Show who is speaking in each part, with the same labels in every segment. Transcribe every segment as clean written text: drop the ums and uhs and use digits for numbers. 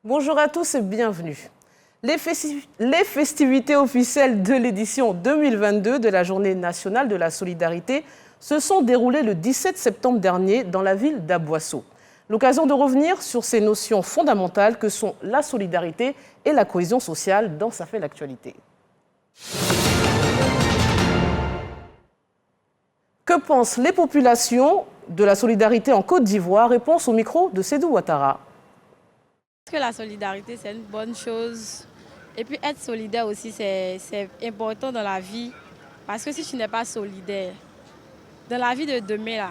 Speaker 1: Bonjour à tous et bienvenue. Les festivités officielles de l'édition 2022 de la Journée nationale de la solidarité se sont déroulées le 17 septembre dernier dans la ville d'Aboisseau. L'occasion de revenir sur ces notions fondamentales que sont la solidarité et la cohésion sociale dans Ça fait l'actualité. Que pensent les populations de la solidarité en Côte d'Ivoire? Réponse au micro de Sédou Ouattara.
Speaker 2: Parce que la solidarité, c'est une bonne chose. Et puis être solidaire aussi, c'est important dans la vie. Parce que si tu n'es pas solidaire, dans la vie de demain, là,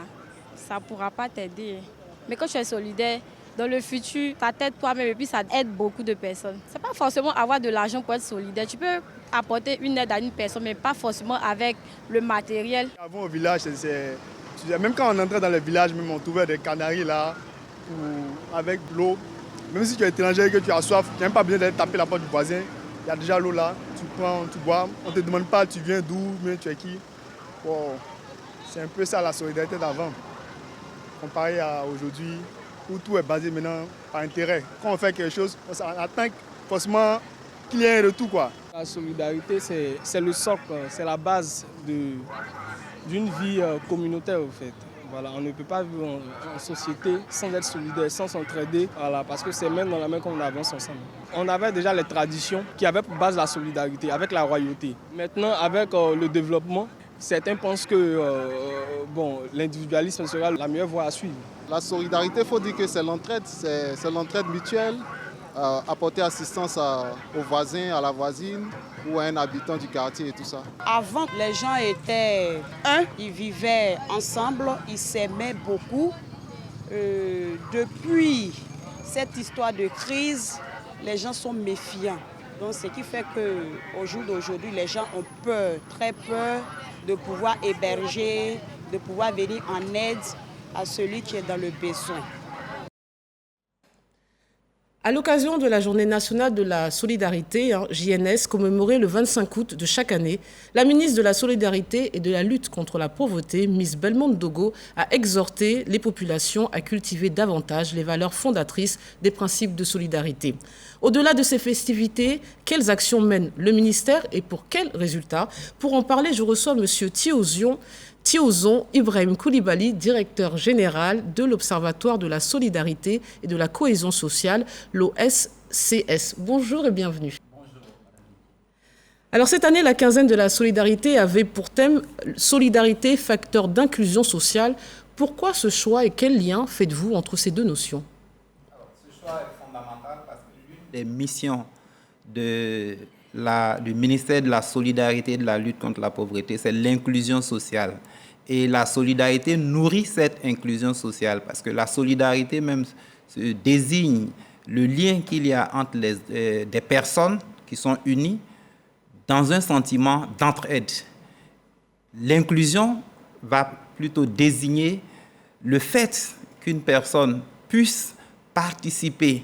Speaker 2: ça ne pourra pas t'aider. Mais quand tu es solidaire, dans le futur, ça t'aide toi-même et puis ça aide beaucoup de personnes. Ce n'est pas forcément avoir de l'argent pour être solidaire. Tu peux apporter une aide à une personne, mais pas forcément avec le matériel.
Speaker 3: Avant au village, même quand on entrait dans le village, même on trouvait des canaries là, avec l'eau. Même si tu es étranger et que tu as soif, tu n'as même pas besoin d'aller taper la porte du voisin. Il y a déjà l'eau là, tu prends, tu bois. On ne te demande pas tu viens d'où, mais tu es qui. Wow. C'est un peu ça la solidarité d'avant. Comparé à aujourd'hui, où tout est basé maintenant par intérêt. Quand on fait quelque chose, on attend forcément qu'il y ait un retour, quoi.
Speaker 4: La solidarité, c'est le socle, c'est la base d'une vie communautaire en fait. Voilà, on ne peut pas vivre en société sans être solidaire, sans s'entraider, voilà, parce que c'est main dans la main qu'on avance ensemble. On avait déjà les traditions qui avaient pour base la solidarité avec la royauté. Maintenant, avec le développement, certains pensent que l'individualisme sera la meilleure voie à suivre.
Speaker 5: La solidarité, il faut dire que c'est l'entraide mutuelle, apporter assistance aux voisins, à la voisine ou à un habitant du quartier et tout ça.
Speaker 6: Avant, les gens étaient ils vivaient ensemble, ils s'aimaient beaucoup. Depuis cette histoire de crise, les gens sont méfiants. Donc, ce qui fait qu'au jour d'aujourd'hui, les gens ont peur, très peur de pouvoir héberger, de pouvoir venir en aide à celui qui est dans le besoin.
Speaker 1: À l'occasion de la Journée nationale de la solidarité, JNS, commémorée le 25 août de chaque année, la ministre de la Solidarité et de la lutte contre la pauvreté, Miss Belmondo Dogo, a exhorté les populations à cultiver davantage les valeurs fondatrices des principes de solidarité. Au-delà de ces festivités, quelles actions mène le ministère et pour quels résultats? Pour en parler, je reçois M. Thiozon Ibrahim Koulibaly, directeur général de l'Observatoire de la solidarité et de la cohésion sociale, l'OSCS. Bonjour et bienvenue. Bonjour. Alors cette année, la quinzaine de la solidarité avait pour thème « Solidarité, facteur d'inclusion sociale ». Pourquoi ce choix et quel lien faites-vous entre ces deux notions?
Speaker 7: Alors, ce choix est fondamental parce que l'une des missions du ministère de la Solidarité et de la lutte contre la pauvreté, c'est l'inclusion sociale. Et la solidarité nourrit cette inclusion sociale parce que la solidarité même désigne le lien qu'il y a entre des personnes qui sont unies dans un sentiment d'entraide. L'inclusion va plutôt désigner le fait qu'une personne puisse participer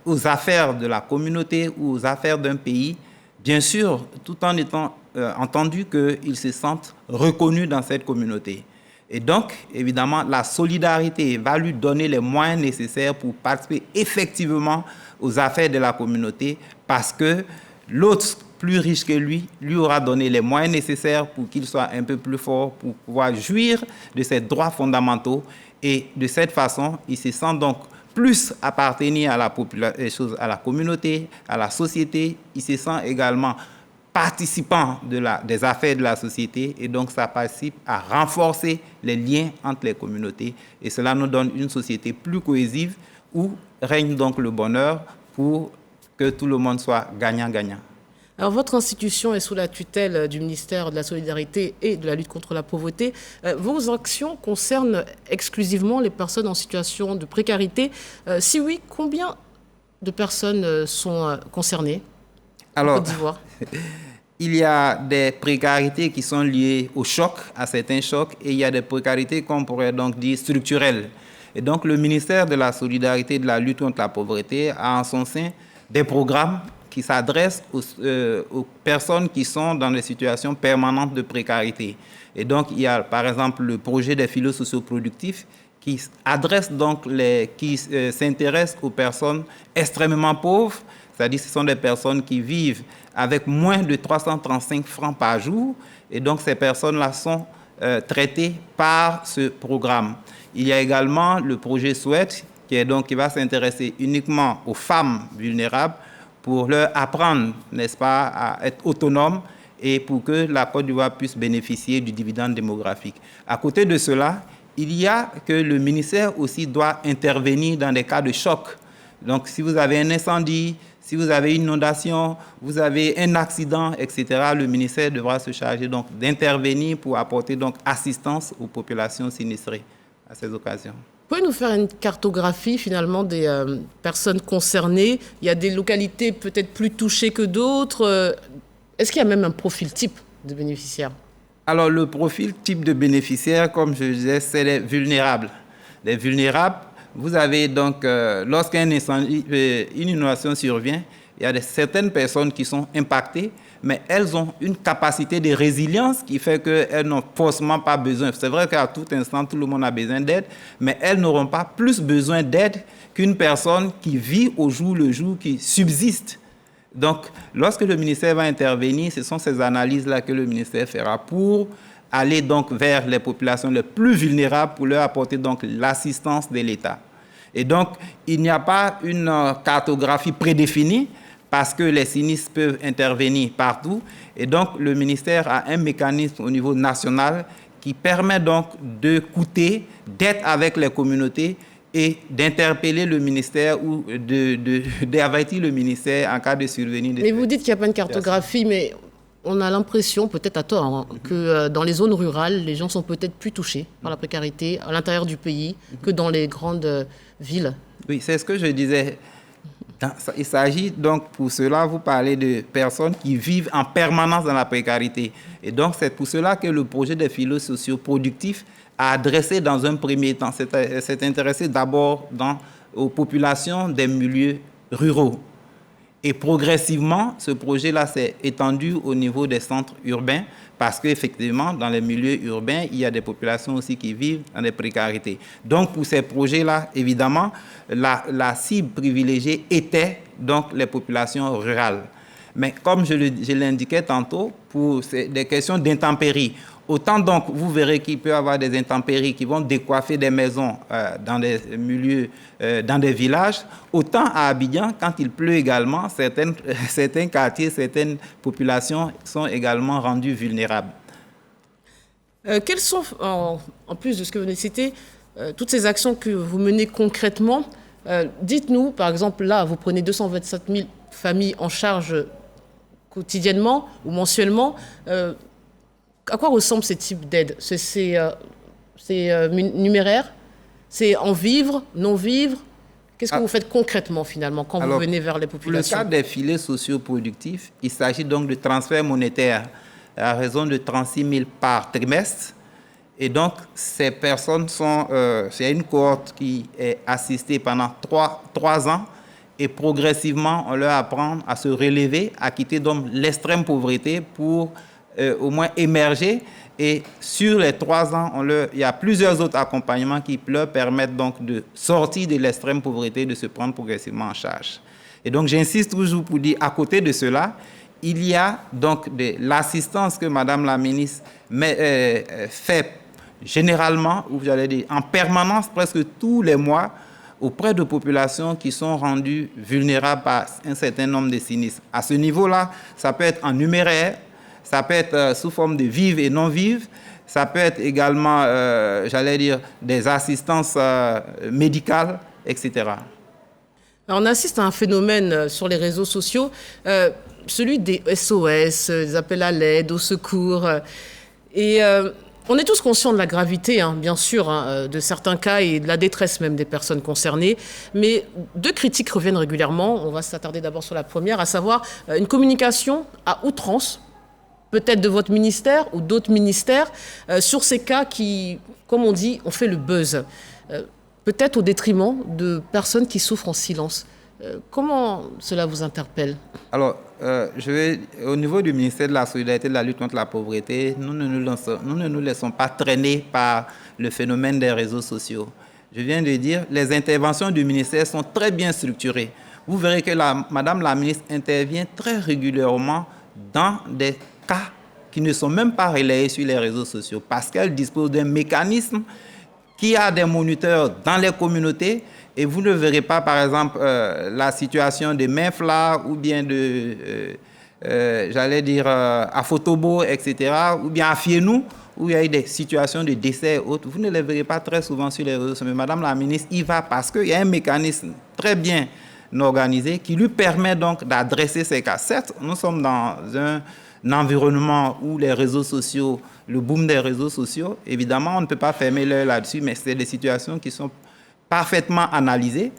Speaker 7: aux affaires de la communauté ou aux affaires d'un pays, bien sûr, tout en étant entendu qu'ils se sentent reconnus dans cette communauté. Et donc, évidemment, la solidarité va lui donner les moyens nécessaires pour participer effectivement aux affaires de la communauté parce que l'autre, plus riche que lui aura donné les moyens nécessaires pour qu'il soit un peu plus fort, pour pouvoir jouir de ses droits fondamentaux. Et de cette façon, il se sent donc plus appartenir à la communauté, à la société. Il se sent également participant des affaires de la société et donc ça participe à renforcer les liens entre les communautés et cela nous donne une société plus cohésive où règne donc le bonheur pour que tout le monde soit gagnant-gagnant.
Speaker 1: Alors, votre institution est sous la tutelle du ministère de la Solidarité et de la lutte contre la pauvreté. Vos actions concernent exclusivement les personnes en situation de précarité. Si oui, combien de personnes sont concernées en Côte d'Ivoire?
Speaker 7: Il y a des précarités qui sont liées au choc, à certains chocs, et il y a des précarités qu'on pourrait donc dire structurelles. Et donc, le ministère de la Solidarité et de la lutte contre la pauvreté a en son sein des programmes qui s'adresse aux personnes qui sont dans des situations permanentes de précarité. Et donc, il y a par exemple le projet des filets socioproductifs qui adresse donc qui s'intéresse aux personnes extrêmement pauvres, c'est-à-dire ce sont des personnes qui vivent avec moins de 335 francs par jour, et donc ces personnes-là sont traitées par ce programme. Il y a également le projet Sweat, qui va s'intéresser uniquement aux femmes vulnérables pour leur apprendre, n'est-ce pas, à être autonomes et pour que la Côte d'Ivoire puisse bénéficier du dividende démographique. À côté de cela, il y a que le ministère aussi doit intervenir dans des cas de choc. Donc, si vous avez un incendie, si vous avez une inondation, vous avez un accident, etc., le ministère devra se charger donc d'intervenir pour apporter donc assistance aux populations sinistrées à ces occasions.
Speaker 1: Pouvez-vous nous faire une cartographie finalement des personnes concernées? Il y a des localités peut-être plus touchées que d'autres. Est-ce qu'il y a même un profil type de bénéficiaires?
Speaker 7: Alors, le profil type de bénéficiaire, comme je disais, c'est les vulnérables. Les vulnérables, vous avez donc, lorsqu'un incendie, une inondation survient, il y a certaines personnes qui sont impactées, mais elles ont une capacité de résilience qui fait qu'elles n'ont forcément pas besoin. C'est vrai qu'à tout instant, tout le monde a besoin d'aide, mais elles n'auront pas plus besoin d'aide qu'une personne qui vit au jour le jour, qui subsiste. Donc, lorsque le ministère va intervenir, ce sont ces analyses-là que le ministère fera pour aller donc vers les populations les plus vulnérables pour leur apporter donc l'assistance de l'État. Et donc, il n'y a pas une cartographie prédéfinie parce que les sinistres peuvent intervenir partout. Et donc, le ministère a un mécanisme au niveau national qui permet donc d'écouter, d'être avec les communautés et d'interpeller le ministère ou d'avertir le ministère en cas de survenue.
Speaker 1: Mais vous dites qu'il n'y a pas une cartographie, mais on a l'impression, peut-être à tort, hein, que dans les zones rurales, les gens sont peut-être plus touchés par la précarité à l'intérieur du pays que dans les grandes villes.
Speaker 7: Oui, c'est ce que je disais. Il s'agit donc, pour cela, vous parlez de personnes qui vivent en permanence dans la précarité. Et donc, c'est pour cela que le projet des filets sociaux productifs a adressé dans un premier temps, s'est intéressé d'abord aux populations des milieux ruraux. Et progressivement, ce projet-là s'est étendu au niveau des centres urbains parce qu'effectivement, dans les milieux urbains, il y a des populations aussi qui vivent dans des précarités. Donc, pour ces projets-là, évidemment, la cible privilégiée était donc les populations rurales. Mais comme je l'indiquais tantôt, pour des questions d'intempéries, autant donc vous verrez qu'il peut y avoir des intempéries qui vont décoiffer des maisons dans des milieux, dans des villages, autant à Abidjan, quand il pleut également, certains quartiers, certaines populations sont également rendues vulnérables.
Speaker 1: Quelles sont, en plus de ce que vous venez de citer, toutes ces actions que vous menez concrètement? Dites-nous, par exemple, là, vous prenez 227 000 familles en charge quotidiennement ou mensuellement. À quoi ressemble ce type d'aide? C'est numéraire? C'est en vivre, non vivre? Qu'est-ce que vous faites concrètement finalement quand vous venez vers les populations?
Speaker 7: Pour le cas des filets sociaux productifs, il s'agit donc de transferts monétaires à raison de 36 000 par trimestre. Et donc, ces personnes c'est une cohorte qui est assistée pendant 3 ans et progressivement, on leur apprend à se relever, à quitter donc l'extrême pauvreté pour au moins émerger. Et sur les 3 ans, il y a plusieurs autres accompagnements qui leur permettent donc de sortir de l'extrême pauvreté, de se prendre progressivement en charge. Et donc, j'insiste toujours pour dire, à côté de cela, il y a donc l'assistance que Madame la ministre fait généralement, ou j'allais dire en permanence, presque tous les mois, auprès de populations qui sont rendues vulnérables par un certain nombre de sinistres. À ce niveau-là, ça peut être en numéraire, ça peut être sous forme de vives et non vives, ça peut être également, j'allais dire, des assistances médicales, etc.
Speaker 1: Alors, on assiste à un phénomène sur les réseaux sociaux, celui des SOS, des appels à l'aide, au secours. Et on est tous conscients de la gravité, hein, bien sûr, hein, de certains cas et de la détresse même des personnes concernées. Mais 2 critiques reviennent régulièrement. On va s'attarder d'abord sur la première, à savoir une communication à outrance, peut-être de votre ministère ou d'autres ministères, sur ces cas qui, comme on dit, ont fait le buzz. Peut-être au détriment de personnes qui souffrent en silence. Comment cela vous interpelle? Alors,
Speaker 7: au niveau du ministère de la Solidarité et de la lutte contre la pauvreté, nous ne nous laissons pas traîner par le phénomène des réseaux sociaux. je viens de dire, les interventions du ministère sont très bien structurées. Vous verrez que Madame la ministre intervient très régulièrement dans des cas qui ne sont même pas relayés sur les réseaux sociaux parce qu'elle dispose d'un mécanisme qui a des moniteurs dans les communautés et vous ne verrez pas, par exemple, la situation de Menfla ou bien de, j'allais dire, à Fotobo, etc., ou bien à Fienou, où il y a eu des situations de décès et autres. Vous ne les verrez pas très souvent sur les réseaux sociaux. Mais Madame la ministre y va parce qu'il y a un mécanisme très bien organisé qui lui permet donc d'adresser ces cas. Certes, nous sommes dans un environnement où les réseaux sociaux, le boom des réseaux sociaux, évidemment, on ne peut pas fermer l'œil là-dessus, mais c'est des situations qui sont parfaitement analysées.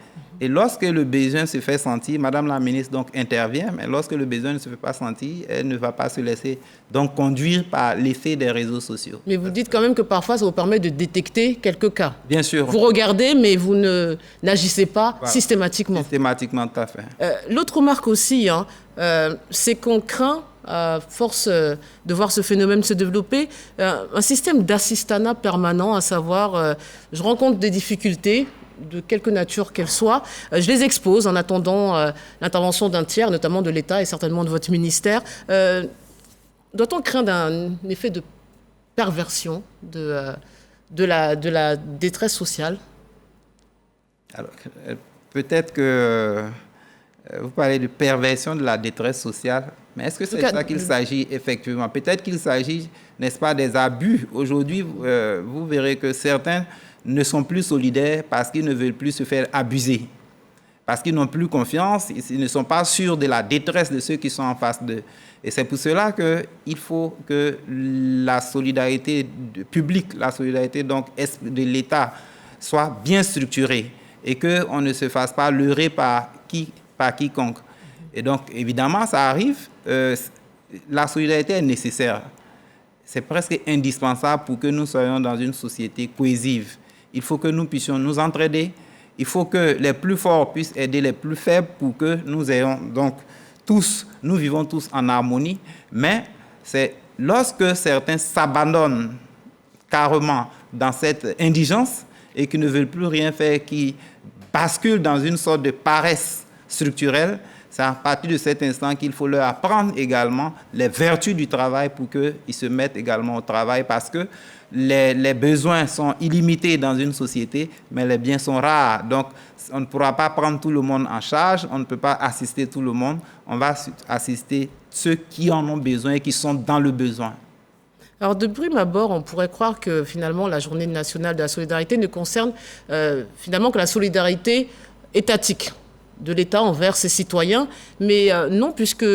Speaker 7: Et lorsque le besoin se fait sentir, Madame la ministre donc intervient, mais lorsque le besoin ne se fait pas sentir, elle ne va pas se laisser donc conduire par l'effet des réseaux sociaux.
Speaker 1: Mais vous dites quand même que parfois ça vous permet de détecter quelques cas.
Speaker 7: Bien sûr.
Speaker 1: Vous regardez, mais vous n'agissez pas systématiquement.
Speaker 7: Systématiquement, tout à fait.
Speaker 1: L'autre remarque aussi, c'est qu'on craint, à force de voir ce phénomène se développer, un système d'assistanat permanent, à savoir, je rencontre des difficultés, de quelque nature qu'elles soient, je les expose en attendant l'intervention d'un tiers, notamment de l'État et certainement de votre ministère. Doit-on craindre un effet de perversion de la détresse sociale?
Speaker 7: Alors, peut-être que vous parlez de perversion de la détresse sociale, mais est-ce que c'est ça qu'il s'agit effectivement? Peut-être qu'il s'agit, n'est-ce pas, des abus. Aujourd'hui, vous verrez que certains ne sont plus solidaires parce qu'ils ne veulent plus se faire abuser, parce qu'ils n'ont plus confiance, ils ne sont pas sûrs de la détresse de ceux qui sont en face d'eux. Et c'est pour cela qu'il faut que la solidarité publique, la solidarité donc de l'État soit bien structurée et qu'on ne se fasse pas leurrer par quiconque. Et donc, évidemment, ça arrive, la solidarité est nécessaire. C'est presque indispensable pour que nous soyons dans une société cohésive. Il faut que nous puissions nous entraider. Il faut que les plus forts puissent aider les plus faibles pour que nous ayons donc nous vivons tous en harmonie. Mais c'est lorsque certains s'abandonnent carrément dans cette indigence et qui ne veulent plus rien faire, qui basculent dans une sorte de paresse structurelle, c'est à partir de cet instant qu'il faut leur apprendre également les vertus du travail pour qu'ils se mettent également au travail parce que les besoins sont illimités dans une société, mais les biens sont rares. Donc, on ne pourra pas prendre tout le monde en charge, on ne peut pas assister tout le monde. On va assister ceux qui en ont besoin et qui sont dans le besoin.
Speaker 1: Alors, de prime abord, on pourrait croire que finalement, la Journée nationale de la solidarité ne concerne finalement que la solidarité étatique de l'État envers ses citoyens. Mais non, puisque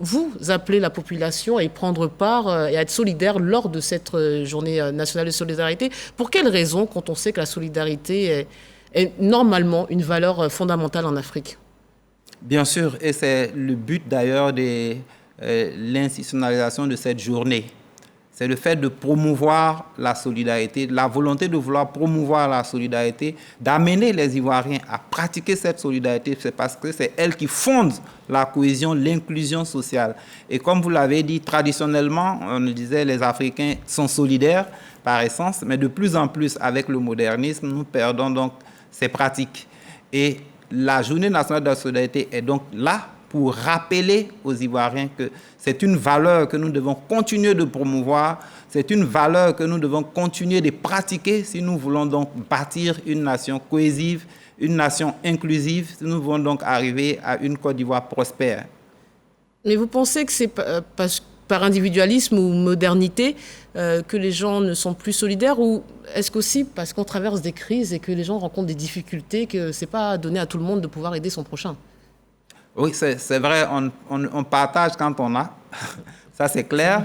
Speaker 1: vous appelez la population à y prendre part et à être solidaire lors de cette Journée nationale de solidarité. Pour quelles raisons, quand on sait que la solidarité est normalement une valeur fondamentale en Afrique? Bien sûr, et c'est le but d'ailleurs de l'institutionnalisation de cette journée. C'est le fait de promouvoir la solidarité, la volonté de vouloir promouvoir la solidarité, d'amener les Ivoiriens à pratiquer cette solidarité. C'est parce que c'est elle qui fonde la cohésion, l'inclusion sociale. Et comme vous l'avez dit, traditionnellement, on disait les Africains sont solidaires par essence, mais de plus en plus, avec le modernisme, nous perdons donc ces pratiques. Et la Journée nationale de la solidarité est donc là pour rappeler aux Ivoiriens que c'est une valeur que nous devons continuer de promouvoir, c'est une valeur que nous devons continuer de pratiquer si nous voulons donc bâtir une nation cohésive, une nation inclusive, si nous voulons donc arriver à une Côte d'Ivoire prospère. Mais vous pensez que c'est par individualisme ou modernité que les gens ne sont plus solidaires, ou est-ce qu'aussi parce qu'on traverse des crises et que les gens rencontrent des difficultés, que ce n'est pas donné à tout le monde de pouvoir aider son prochain? Oui, c'est vrai, on partage quand on a, ça c'est clair,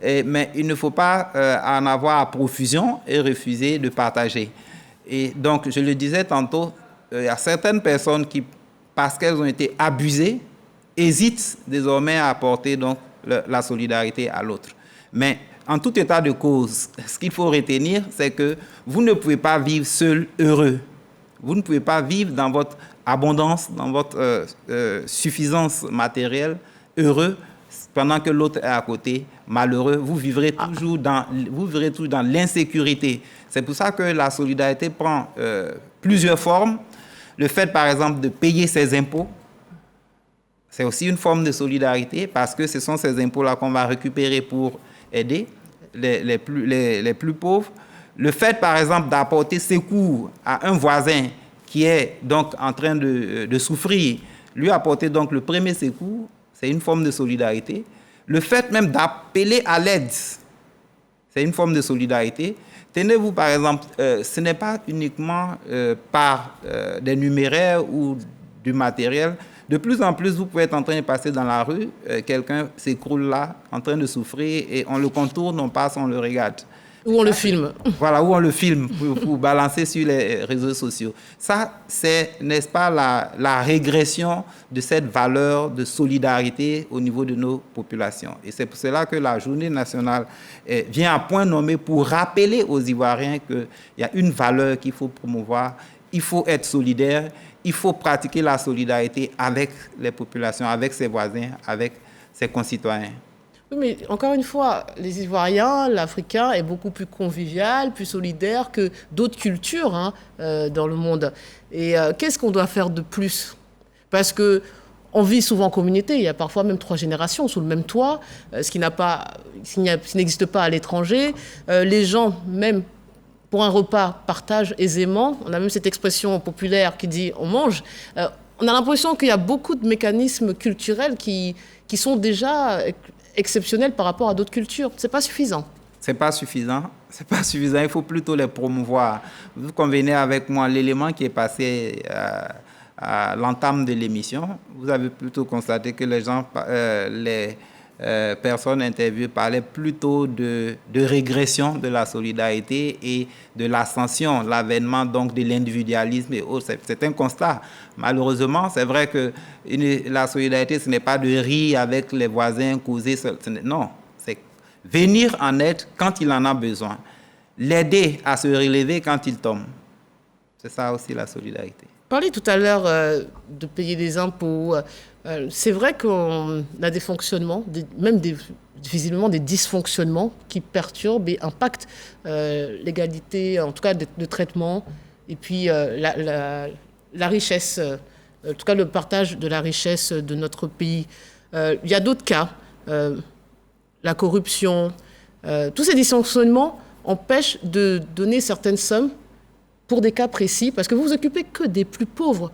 Speaker 1: mais il ne faut pas en avoir à profusion et refuser de partager. Et donc, je le disais tantôt, il y a certaines personnes qui, parce qu'elles ont été abusées, hésitent désormais à apporter donc, la solidarité à l'autre. Mais en tout état de cause, ce qu'il faut retenir, c'est que vous ne pouvez pas vivre seul heureux. Vous ne pouvez pas vivre dans votre abondance, dans votre suffisance matérielle, heureux, pendant que l'autre est à côté
Speaker 7: malheureux, vous vivrez toujours dans l'insécurité. C'est pour ça que la solidarité prend plusieurs formes. Le fait, par exemple, de payer ses impôts, c'est aussi une forme de solidarité parce que ce sont ces impôts-là qu'on va récupérer pour aider les plus pauvres. Le fait, par exemple, d'apporter secours à un voisin qui est donc en train de souffrir, lui apporter donc le premier secours, c'est une forme de solidarité. Le fait même d'appeler à l'aide, c'est une forme de solidarité. Tenez-vous, par exemple, ce n'est pas uniquement par des numéraires ou du matériel. De plus en plus, vous pouvez être en train de passer dans la rue, quelqu'un s'écroule là, en train de souffrir, et on le contourne, on passe, on le regarde.
Speaker 1: Ou on le filme.
Speaker 7: Voilà, ou on le filme pour balancer sur les réseaux sociaux. Ça, c'est, n'est-ce pas, la régression de cette valeur de solidarité au niveau de nos populations. Et c'est pour cela que la journée nationale vient à point nommé pour rappeler aux Ivoiriens qu'il y a une valeur qu'il faut promouvoir, il faut être solidaire, il faut pratiquer la solidarité avec les populations, avec ses voisins, avec ses concitoyens.
Speaker 1: Oui, mais encore une fois, les Ivoiriens, l'Africain est beaucoup plus convivial, plus solidaire que d'autres cultures dans le monde. Et qu'est-ce qu'on doit faire de plus? Parce qu'on vit souvent en communauté, il y a parfois même 3 générations sous le même toit, ce qui n'existe pas à l'étranger. Les gens, même pour un repas, partagent aisément. On a même cette expression populaire qui dit « on mange ». On a l'impression qu'il y a beaucoup de mécanismes culturels qui sont déjà exceptionnels par rapport à d'autres cultures. Ce n'est pas suffisant.
Speaker 7: C'est pas suffisant. C'est pas suffisant. Il faut plutôt les promouvoir. Vous convenez avec moi, l'élément qui est passé à l'entame de l'émission, vous avez plutôt constaté que les personnes interviewées parlaient plutôt de régression de la solidarité et de l'ascension, l'avènement donc de l'individualisme et autres. C'est un constat. Malheureusement, c'est vrai que la solidarité, ce n'est pas de rire avec les voisins, causer. Non, c'est venir en aide quand il en a besoin. L'aider à se relever quand il tombe. C'est ça aussi la solidarité.
Speaker 1: Parlez tout à l'heure de payer des impôts. C'est vrai qu'on a des fonctionnements, visiblement des dysfonctionnements qui perturbent et impactent l'égalité, en tout cas de traitement, et puis la richesse, en tout cas le partage de la richesse de notre pays. Il y a d'autres cas, la corruption, tous ces dysfonctionnements empêchent de donner certaines sommes pour des cas précis, parce que vous vous occupez que des plus pauvres.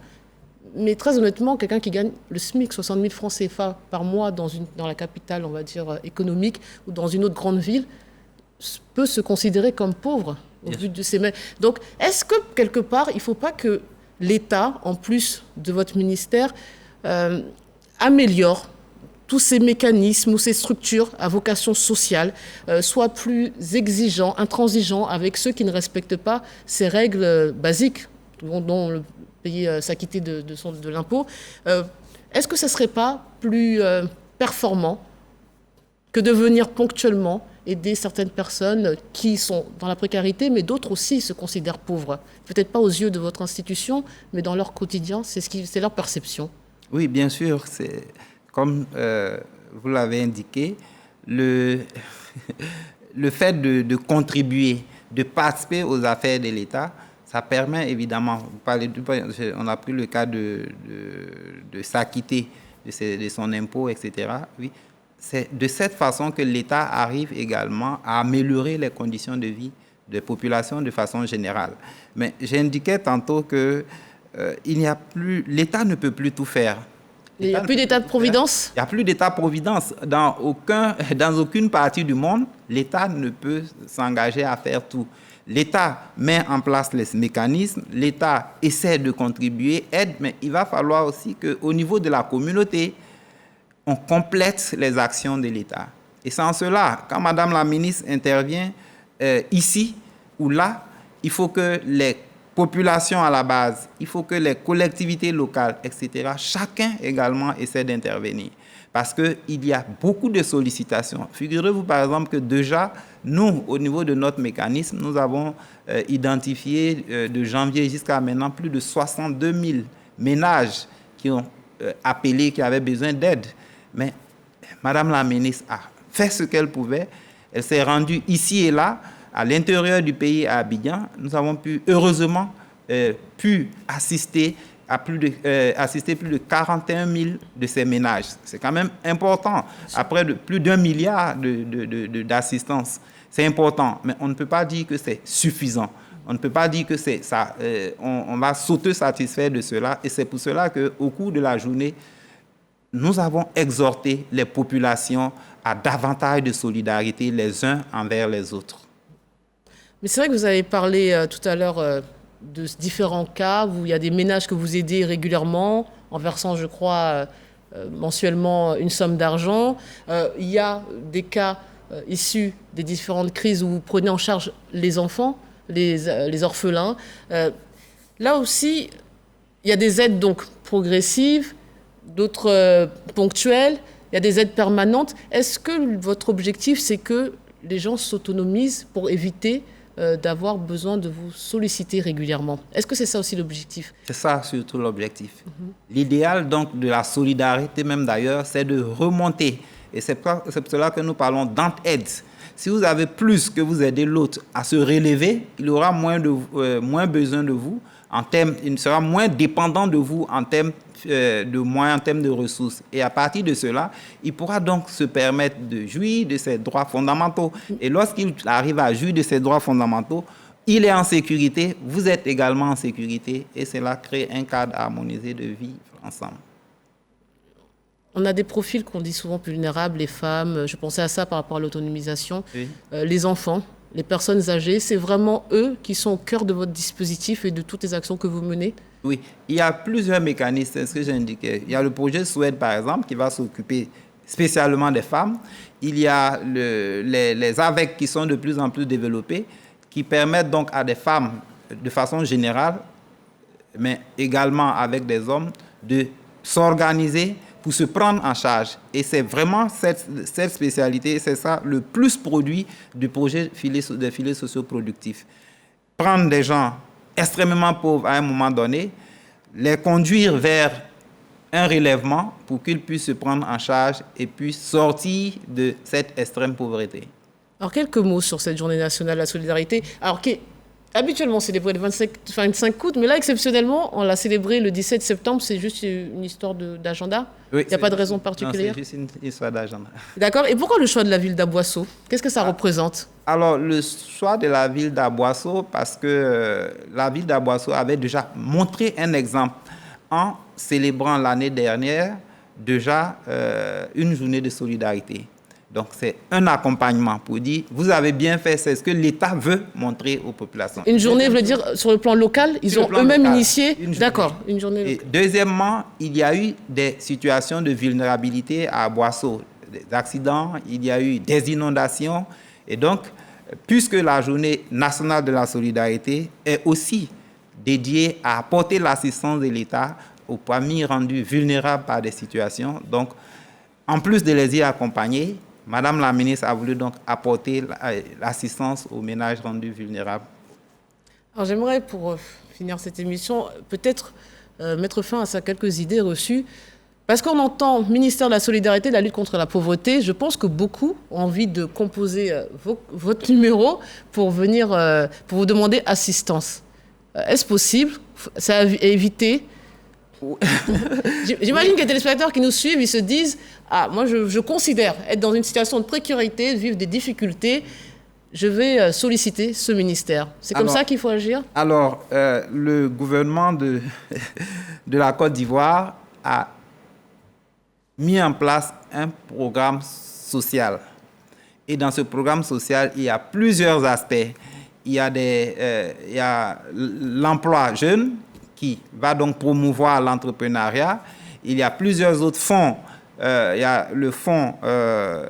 Speaker 1: Mais très honnêtement, quelqu'un qui gagne le SMIC, 60 000 francs CFA par mois dans la capitale, on va dire, économique, ou dans une autre grande ville, peut se considérer comme pauvre au vu de ses mains. Donc, est-ce que, quelque part, il ne faut pas que l'État, en plus de votre ministère, améliore tous ces mécanismes ou ces structures à vocation sociale, soient plus exigeants, intransigeants avec ceux qui ne respectent pas ces règles basiques dont le pays s'acquitter de l'impôt. Est-ce que ce ne serait pas plus performant que de venir ponctuellement aider certaines personnes qui sont dans la précarité, mais d'autres aussi se considèrent pauvres? Peut-être pas aux yeux de votre institution, mais dans leur quotidien, c'est leur perception.
Speaker 7: Oui, bien sûr. C'est comme vous l'avez indiqué, le fait de contribuer, de participer aux affaires de l'État, ça permet évidemment, on a pris le cas de s'acquitter de son impôt, etc. Oui, c'est de cette façon que l'État arrive également à améliorer les conditions de vie des populations de façon générale. Mais j'indiquais tantôt que l'État ne peut plus tout faire.
Speaker 1: Il n'y a plus d'État-providence?
Speaker 7: Il n'y a plus d'État-providence. Dans aucune partie du monde, l'État ne peut s'engager à faire tout. L'État met en place les mécanismes, l'État essaie de contribuer, aide, mais il va falloir aussi qu'au niveau de la communauté, on complète les actions de l'État. Et c'est en cela, quand Madame la ministre intervient ici ou là, il faut que les populations à la base, il faut que les collectivités locales, etc., chacun également essaie d'intervenir. Parce qu'il y a beaucoup de sollicitations. Figurez-vous par exemple que déjà, nous, au niveau de notre mécanisme, nous avons identifié de janvier jusqu'à maintenant plus de 62 000 ménages qui ont appelé, qui avaient besoin d'aide. Mais Madame la ministre a fait ce qu'elle pouvait. Elle s'est rendue ici et là, à l'intérieur du pays, à Abidjan. Nous avons pu, heureusement, assister plus de 41 000 de ces ménages. C'est quand même important. Après plus d'1 milliard d'assistance, c'est important. Mais on ne peut pas dire que c'est suffisant. On ne peut pas dire que c'est ça. On va s'auto-satisfaire de cela. Et c'est pour cela qu'au cours de la journée, nous avons exhorté les populations à davantage de solidarité les uns envers les autres.
Speaker 1: Mais c'est vrai que vous avez parlé tout à l'heure de différents cas où il y a des ménages que vous aidez régulièrement en versant, je crois, mensuellement une somme d'argent. Il y a des cas issus des différentes crises où vous prenez en charge les enfants, les orphelins. Là aussi, il y a des aides donc progressives, d'autres ponctuelles, il y a des aides permanentes. Est-ce que votre objectif, c'est que les gens s'autonomisent pour éviter d'avoir besoin de vous solliciter régulièrement? Est-ce que c'est ça aussi l'objectif?
Speaker 7: C'est ça surtout l'objectif. L'idéal donc de la solidarité même d'ailleurs, c'est de remonter. Et c'est pour cela que nous parlons d'entraide. Si vous avez plus que vous aidez l'autre à se relever, il aura moins besoin de vous, il sera moins dépendant de vous en termes de moyens, en termes de ressources. Et à partir de cela, il pourra donc se permettre de jouir de ses droits fondamentaux. Et lorsqu'il arrive à jouir de ses droits fondamentaux, il est en sécurité, vous êtes également en sécurité, et cela crée un cadre harmonisé de vie ensemble.
Speaker 1: On a des profils qu'on dit souvent vulnérables, les femmes, je pensais à ça par rapport à l'autonomisation, oui. Les enfants, les personnes âgées, c'est vraiment eux qui sont au cœur de votre dispositif et de toutes les actions que vous menez?
Speaker 7: Oui, il y a plusieurs mécanismes, c'est ce que j'ai indiqué. Il y a le projet Souhaite, par exemple, qui va s'occuper spécialement des femmes. Il y a les AVEC qui sont de plus en plus développés, qui permettent donc à des femmes, de façon générale, mais également avec des hommes, de s'organiser pour se prendre en charge. Et c'est vraiment cette spécialité, c'est ça le plus produit du projet des filets sociaux productifs. Prendre des gens extrêmement pauvres à un moment donné, les conduire vers un relèvement pour qu'ils puissent se prendre en charge et puissent sortir de cette extrême pauvreté.
Speaker 1: Alors, quelques mots sur cette journée nationale de la solidarité. Alors, habituellement célébrée le 25 août, mais là, exceptionnellement, on l'a célébré le 17 septembre. C'est juste une histoire d'agenda? Oui, il n'y a pas de raison particulière?
Speaker 7: Non, c'est juste une histoire d'agenda.
Speaker 1: D'accord. Et pourquoi le choix de la ville d'Aboisseau? Qu'est-ce que ça représente?
Speaker 7: Alors, le choix de la ville d'Aboisseau, parce que la ville d'Aboisseau avait déjà montré un exemple en célébrant l'année dernière déjà une journée de solidarité. Donc, c'est un accompagnement pour dire, vous avez bien fait, c'est ce que l'État veut montrer aux populations.
Speaker 1: Une journée, veut dire, sur le plan local, ils ont eux-mêmes initié. D'accord, une journée locale.
Speaker 7: Et deuxièmement, il y a eu des situations de vulnérabilité à Boisseau, des accidents, il y a eu des inondations. Et donc, puisque la journée nationale de la solidarité est aussi dédiée à apporter l'assistance de l'État aux familles rendues vulnérables par des situations, donc, en plus de les y accompagner, Madame la ministre a voulu donc apporter l'assistance aux ménages rendus vulnérables.
Speaker 1: Alors j'aimerais, pour finir cette émission, peut-être mettre fin à quelques idées reçues. Parce qu'on entend ministère de la Solidarité, de la lutte contre la pauvreté. Je pense que beaucoup ont envie de composer votre numéro pour venir, pour vous demander assistance. Est-ce possible? Ça a évité. J'imagine que les téléspectateurs qui nous suivent, ils se disent « Ah, moi, je considère être dans une situation de précarité, de vivre des difficultés. Je vais solliciter ce ministère. » C'est comme ça qu'il faut agir?
Speaker 7: Alors, le gouvernement de la Côte d'Ivoire a mis en place un programme social. Et dans ce programme social, il y a plusieurs aspects. Il y a l'emploi jeune, qui va donc promouvoir l'entrepreneuriat. Il y a plusieurs autres fonds. Il y a le fonds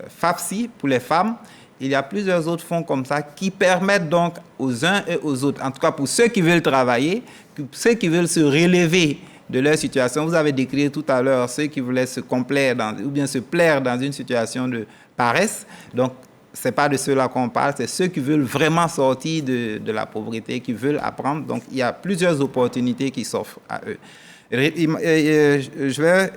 Speaker 7: FAFSI pour les femmes. Il y a plusieurs autres fonds comme ça qui permettent donc aux uns et aux autres, en tout cas pour ceux qui veulent travailler, ceux qui veulent se relever de leur situation. Vous avez décrit tout à l'heure ceux qui voulaient se complaire ou bien se plaire dans une situation de paresse. Donc, ce n'est pas de ceux-là qu'on parle, c'est ceux qui veulent vraiment sortir de la pauvreté, qui veulent apprendre. Donc, il y a plusieurs opportunités qui s'offrent à eux. Je vais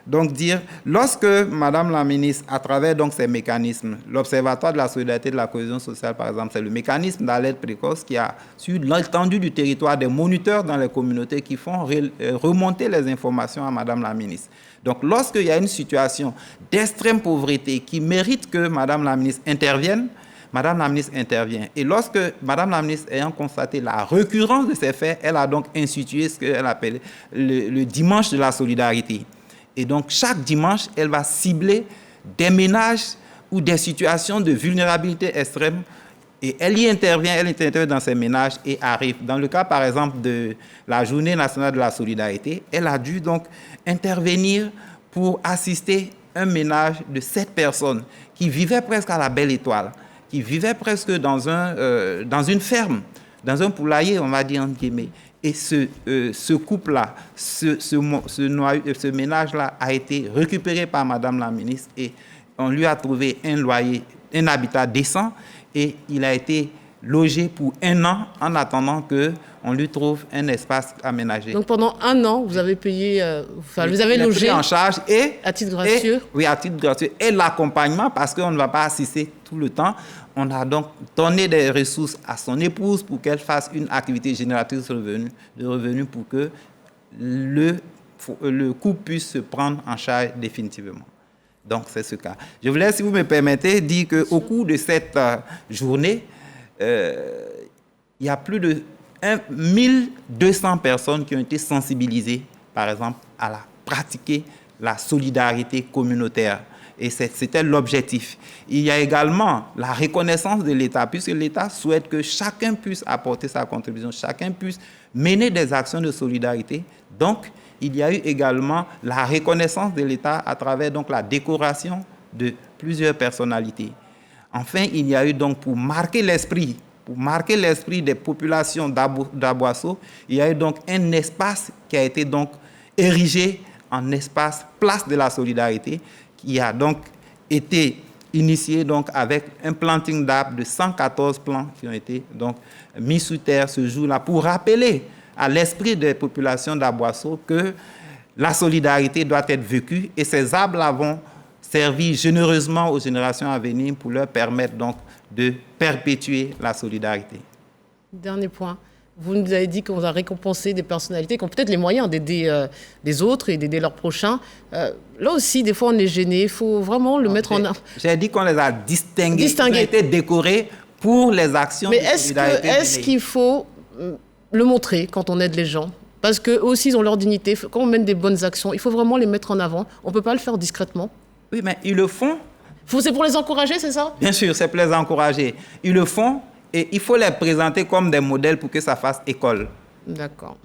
Speaker 7: donc dire, lorsque Madame la ministre, à travers donc ces mécanismes, l'Observatoire de la solidarité et de la cohésion sociale, par exemple, c'est le mécanisme d'alerte précoce qui a sur l'étendue du territoire des moniteurs dans les communautés qui font remonter les informations à Madame la ministre. Donc, lorsqu'il y a une situation d'extrême pauvreté qui mérite que Madame la ministre intervienne, Madame la ministre intervient. Et lorsque Madame la ministre, ayant constaté la récurrence de ces faits, elle a donc institué ce qu'elle appelle le dimanche de la solidarité. Et donc, chaque dimanche, elle va cibler des ménages ou des situations de vulnérabilité extrême. Et elle intervient dans ces ménages et arrive. Dans le cas, par exemple, de la Journée nationale de la solidarité, elle a dû donc intervenir pour assister un ménage de 7 personnes qui vivaient presque à la Belle Étoile, qui vivaient presque dans une ferme, dans un poulailler, on va dire entre guillemets. Et ce couple-là, ce ménage-là a été récupéré par Madame la ministre et on lui a trouvé un loyer, un habitat décent et il a été logé pour 1 an en attendant qu'on lui trouve un espace aménagé.
Speaker 1: Donc pendant 1 an, vous avez payé, vous avez logé
Speaker 7: pris en charge et
Speaker 1: à titre gratuit.
Speaker 7: Oui, à titre gratuit. Et l'accompagnement, parce qu'on ne va pas assister tout le temps, on a donc donné des ressources à son épouse pour qu'elle fasse une activité génératrice de revenus pour que le couple puisse se prendre en charge définitivement. Donc, c'est ce cas. Je voulais, si vous me permettez, dire qu'au cours de cette journée, il y a plus de 1200 personnes qui ont été sensibilisées, par exemple, à pratiquer la solidarité communautaire. Et c'était l'objectif. Il y a également la reconnaissance de l'État, puisque l'État souhaite que chacun puisse apporter sa contribution, chacun puisse mener des actions de solidarité. Donc, il y a eu également la reconnaissance de l'État à travers donc, la décoration de plusieurs personnalités. Enfin, il y a eu donc, pour marquer l'esprit des populations d'Aboisseau, il y a eu donc un espace qui a été donc érigé en espace place de la solidarité, qui a donc été initié donc avec un planting d'arbres de 114 plants qui ont été donc mis sous terre ce jour-là pour rappeler à l'esprit des populations d'Aboisseau que la solidarité doit être vécue et ces arbres-là vont servir généreusement aux générations à venir pour leur permettre donc de perpétuer la solidarité.
Speaker 1: Dernier point. Vous nous avez dit qu'on a récompensé des personnalités qui ont peut-être les moyens d'aider les autres et d'aider leurs prochains. Là aussi, des fois, on est gêné. Il faut vraiment le mettre en avant.
Speaker 7: J'ai dit qu'on les a distingués. Ils ont été décorés pour les actions de solidarité.
Speaker 1: Mais est-ce qu'il faut le montrer quand on aide les gens? Parce qu'eux aussi, ils ont leur dignité. Quand on mène des bonnes actions, il faut vraiment les mettre en avant. On ne peut pas le faire discrètement.
Speaker 7: Oui, mais ils le font.
Speaker 1: C'est pour les encourager, c'est ça?
Speaker 7: Bien sûr, c'est pour les encourager. Ils le font. Et il faut les présenter comme des modèles pour que ça fasse école.
Speaker 1: D'accord.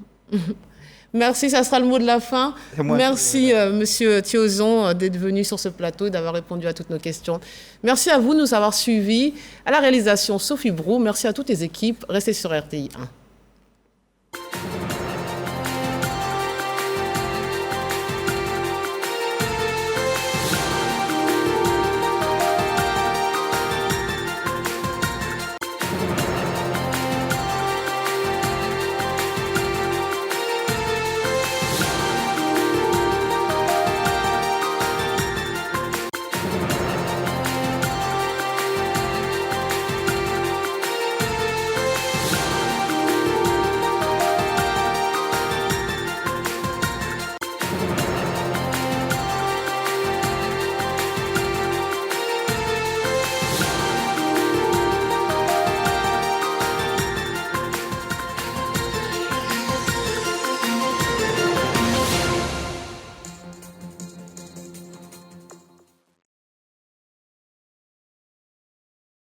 Speaker 1: Merci, ça sera le mot de la fin. Merci, Monsieur Thiozon, d'être venu sur ce plateau et d'avoir répondu à toutes nos questions. Merci à vous de nous avoir suivis. À la réalisation, Sophie Brou. Merci à toutes les équipes. Restez sur RTI 1.